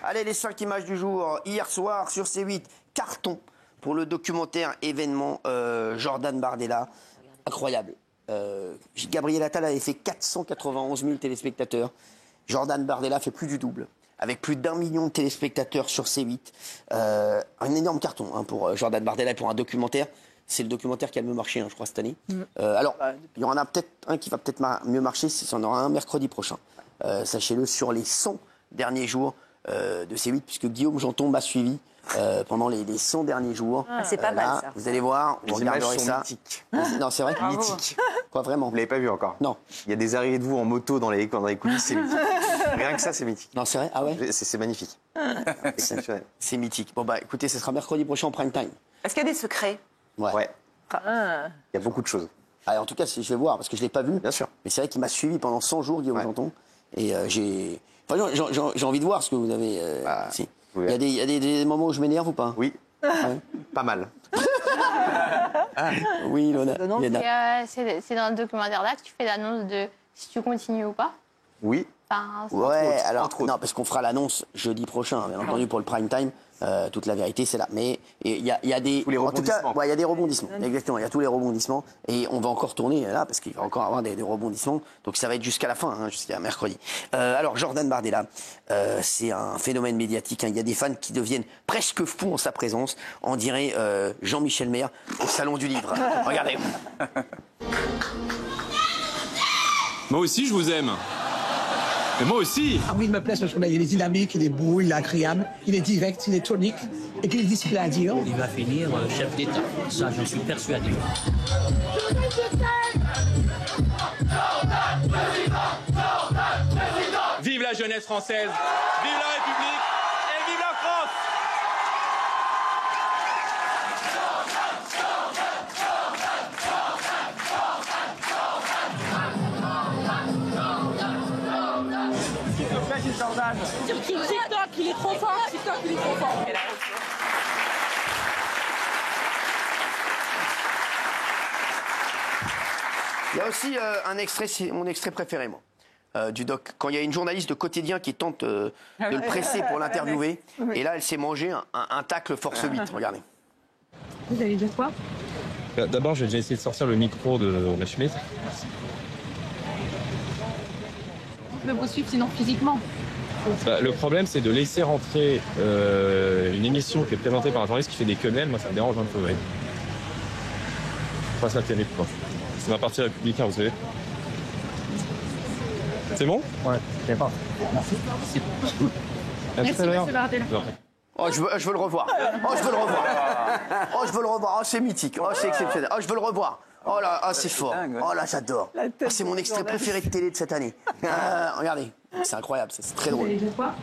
Allez, les 5 images du jour. Hier soir, sur C8, carton pour le documentaire événement Jordan Bardella. Incroyable. Gabriel Attal avait fait 491 000 téléspectateurs. Jordan Bardella fait plus du double, avec plus d'1 million de téléspectateurs sur C8. Un énorme carton hein, pour Jordan Bardella et pour un documentaire. C'est le documentaire qui a le mieux marché, hein, je crois, cette année. Alors, il y en a peut-être un qui va peut-être mieux marcher, il y en aura un mercredi prochain. Sachez-le, sur les 100 derniers jours de C8, puisque Guillaume Janton m'a suivi pendant les 100 derniers jours. C'est pas mal, ça. Vous allez voir, vous regarderez ça. Mythiques. Non, c'est vrai. Mythique. Quoi, vraiment? Vous l'avez pas vu encore? Non. Il y a des arrivées de vous en moto dans les coulisses, c'est mythique. Rien que ça, c'est mythique. Non, c'est vrai? Ah ouais? C'est magnifique. Exceptionnel. C'est mythique. Bon, bah, écoutez, ce sera mercredi prochain en prime time. Est-ce qu'il y a des secrets? Ouais. Il y a beaucoup de choses. Ah, en tout cas, je vais voir, parce que je ne l'ai pas vu. Bien sûr. Mais c'est vrai qu'il m'a suivi pendant 100 jours, Guillaume Janton. Et j'ai envie de voir ce que vous avez... si. Oui. Il y a des moments où je m'énerve ou pas? Oui. Ouais. Pas mal. Oui, Lona. C'est dans le documentaire-là que tu fais l'annonce de si tu continues ou pas. Oui. Enfin, Ouais, alors, entre autres. non, parce qu'on fera l'annonce jeudi prochain, bien entendu, pour le prime time. Toute la vérité, c'est là. Mais il y a des... Tous les en tout cas, rebondissements. il y a des rebondissements. Exactement, il y a tous les rebondissements. Et on va encore tourner là, parce qu'il va encore avoir des rebondissements. Donc ça va être jusqu'à la fin, hein, jusqu'à mercredi. Alors, Jordan Bardella, c'est un phénomène médiatique. Hein. Il y a des fans qui deviennent presque fous en sa présence. On dirait Jean-Michel Maire au Salon du Livre. Regardez. Moi aussi, je vous aime. Et moi aussi. Ah oui, il me plaît ce soleil. Il est dynamique, il est beau, il est agréable, il est direct, il est tonique et qu'il dit ce qu'il a à dire. Il va finir chef d'État. Ça, j'en suis persuadé. Vive la jeunesse française, vive la République et vive la France. TikTok, il est trop fort. TikTok, il est trop fort. Il y a aussi un extrait, c'est mon extrait préféré, moi, du doc. Quand il y a une journaliste de Quotidien qui tente de le presser pour l'interviewer, et là, elle s'est mangée un tacle force 8. Regardez. Vous allez dire quoi? D'abord, j'ai déjà essayé de sortir le micro de la chemise. Je peux vous suivre sinon physiquement. Le problème, c'est de laisser rentrer une émission qui est présentée par un journaliste qui fait des quenelles. Moi, ça me dérange un peu. Ouais. Pas ça terrible, quoi. C'est ma partie républicain, vous savez. C'est bon? Ouais, c'est pas. Merci. Merci, monsieur Bardella. Oh, je veux le revoir. Oh, je veux le revoir. Oh, je veux le revoir. Oh, c'est mythique. Oh, c'est exceptionnel. Oh, je veux le revoir. Oh là, oh, c'est fort. Oh là, j'adore. Oh, c'est mon extrait préféré de télé de cette année. Regardez, c'est incroyable, c'est très drôle. Vous allez dire quoi?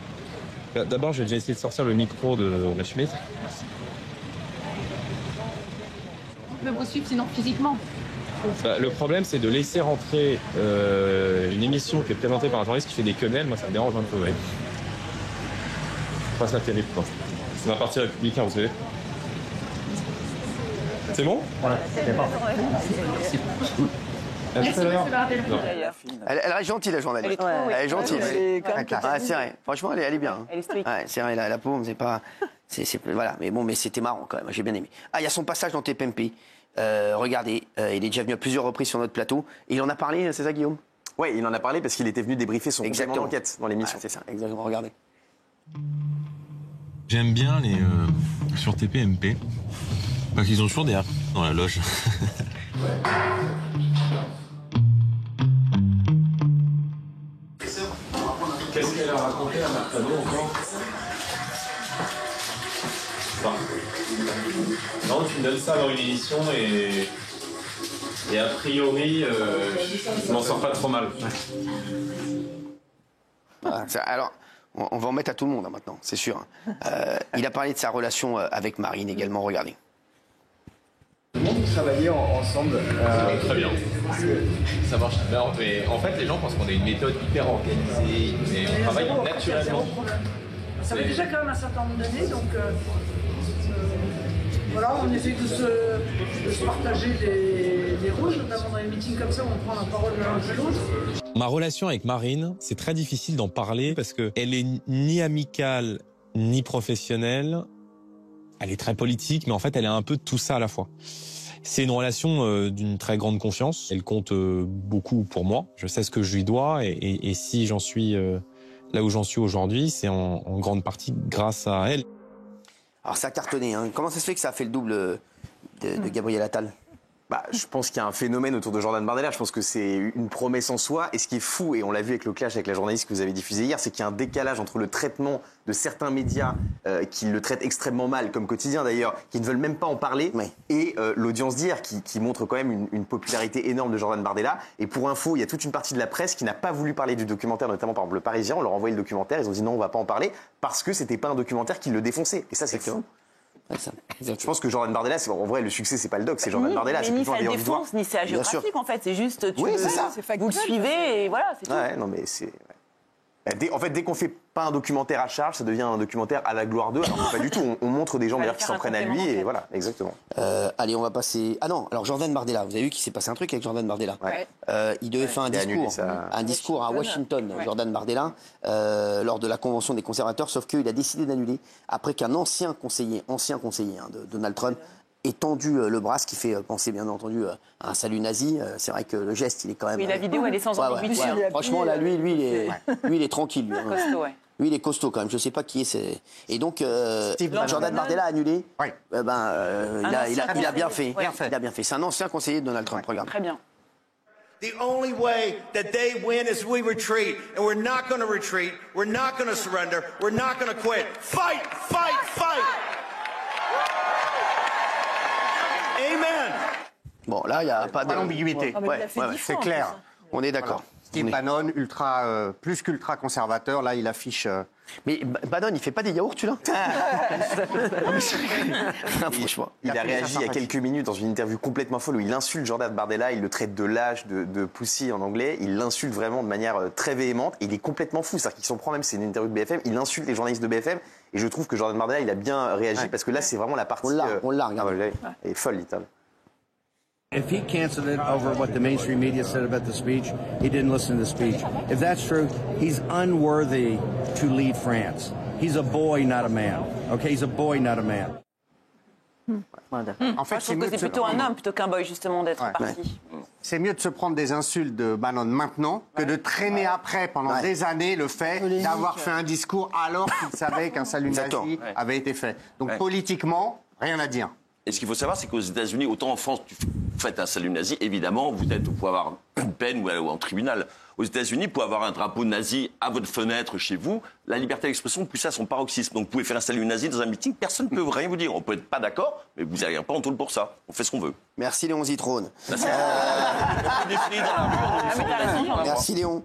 D'abord, j'ai déjà essayé de sortir le micro de la chemise. Je peux vous suivre sinon physiquement. Le problème, c'est de laisser rentrer une émission qui est présentée par un journaliste qui fait des quenelles. Moi, ça me dérange un peu. Ouais. Pas ça terrible, quoi. C'est ma partie républicain, vous savez. C'est bon? Ouais, c'est pas. Merci, monsieur Bardella. Elle est gentille, la journaliste. Elle est gentille. C'est vrai. Franchement, elle est bien. Hein. Elle est stricte. Ouais, c'est vrai, la pauvre, c'est pas... Voilà, mais bon, mais c'était marrant quand même, j'ai bien aimé. Ah, il y a son passage dans TPMP. Regardez, il est déjà venu à plusieurs reprises sur notre plateau. Il en a parlé, c'est ça, Guillaume? Oui, il en a parlé parce qu'il était venu débriefer son complément Exactement. d'enquête dans l'émission. C'est ça, exactement, regardez. J'aime bien les sur TPMP parce qu'ils ont toujours des dans la loge. Qu'est-ce qu'elle a raconté à Marc Tabou encore? Non, tu me donnes ça dans une émission et a priori, je m'en sors pas trop mal. Voilà, alors, on va en mettre à tout le monde hein, maintenant, c'est sûr. Il a parlé de sa relation avec Marine également, regardez. Comment vous travaillez ensemble Très bien. Ça marche. Mais en fait, les gens pensent qu'on a une méthode hyper organisée, mais on travaille naturellement. Ça fait déjà quand même un certain nombre d'années, donc Voilà, on essaie de se partager les rôles, notamment dans les meetings comme ça où on prend la parole l'un après l'autre. Ma relation avec Marine, c'est très difficile d'en parler parce que elle est ni amicale ni professionnelle. Elle est très politique, mais en fait, elle est un peu de tout ça à la fois. C'est une relation d'une très grande confiance. Elle compte beaucoup pour moi. Je sais ce que je lui dois et si j'en suis là où j'en suis aujourd'hui, c'est en grande partie grâce à elle. Alors ça a cartonné, hein. Comment ça se fait que ça a fait le double de Gabriel Attal? Je pense qu'il y a un phénomène autour de Jordan Bardella. Je pense que c'est une promesse en soi. Et ce qui est fou, et on l'a vu avec le clash avec la journaliste que vous avez diffusé hier, c'est qu'il y a un décalage entre le traitement de certains médias qui le traitent extrêmement mal, comme Quotidien d'ailleurs, qui ne veulent même pas en parler, et l'audience d'hier qui montre quand même une popularité énorme de Jordan Bardella. Et pour info, il y a toute une partie de la presse qui n'a pas voulu parler du documentaire, notamment par exemple le Parisien. On leur a envoyé le documentaire, ils ont dit non, on va pas en parler, parce que c'était pas un documentaire qui le défonçait. Et ça, c'est fou. Je pense que Jordan Bardella, en vrai, le succès, c'est pas le doc, c'est Jordan Bardella. Mais ni ça le défonce, ni c'est géographique, en fait. C'est juste, vous le suivez et voilà, c'est tout. Ouais, non, mais c'est... En fait, dès qu'on fait pas un documentaire à charge, ça devient un documentaire à la gloire d'eux. Alors pas du tout. On montre des gens qui s'en prennent à lui et voilà, exactement. Allez, on va passer. Ah non, alors Jordan Bardella, vous avez vu qu'il s'est passé un truc avec Jordan Bardella. Il devait faire un discours à Washington, Jordan Bardella, lors de la convention des conservateurs, sauf qu'il a décidé d'annuler après qu'un ancien conseiller de Donald Trump ait tendu le bras, ce qui fait penser bien entendu à un salut nazi. C'est vrai que le geste, il est quand même... Oui, la vidéo, elle est sans ambiguïté. Franchement, là, lui, il est tranquille. Lui, costaud, ouais. Lui, il est costaud quand même. Je sais pas qui est. Et donc, Jordan Bardella a annulé. Il a bien fait. Il a bien fait. C'est un ancien conseiller de Donald Trump. Regarde. Très bien. The only way that they win is we retreat, and we're not going to retreat. We're not going to surrender. We're not going to quit. Fight, fight, fight. Amen. Bon, là, il n'y a pas d'ambiguïté. C'est clair. On est d'accord. Steve Bannon, plus qu'ultra conservateur, là, il affiche... Mais Bannon, il fait pas des yaourts, tu l'as Franchement. Il a réagi il y a quelques minutes dans une interview complètement folle où il insulte Jordan Bardella, il le traite de lâche, de pussy en anglais, il l'insulte vraiment de manière très véhémente, et il est complètement fou, c'est-à-dire qu'il s'en prend même, c'est une interview de BFM, il insulte les journalistes de BFM, et je trouve que Jordan Bardella, il a bien réagi, parce que là, c'est vraiment la partie... On l'a, regardez. Elle est folle, l'Italie. If he canceled it over what the mainstream media said about the speech, he didn't listen to the speech. If that's true, he's unworthy to lead France. He's a boy, not a man. Okay, he's a boy, not a man. En fait, je trouve que c'est plutôt un homme plutôt qu'un boy, justement, d'être parti. C'est mieux de se prendre des insultes de Bannon maintenant que de traîner après pendant des années le fait d'avoir fait un discours alors qu'il savait qu'un salut nazi avait été fait. Donc politiquement, rien à dire. Et ce qu'il faut savoir, c'est qu'aux États-Unis, autant en France, tu faites un salut nazi, évidemment, vous pouvez avoir une peine ou en tribunal. Aux États-Unis, pour avoir un drapeau nazi à votre fenêtre chez vous, la liberté d'expression pousse à son paroxysme. Donc vous pouvez faire un salut nazi dans un meeting, personne ne peut rien vous dire. On peut être pas d'accord, mais vous n'avez pas en taule pour ça. On fait ce qu'on veut. Merci Léon Zitrone. Merci Léon. Merci Léon.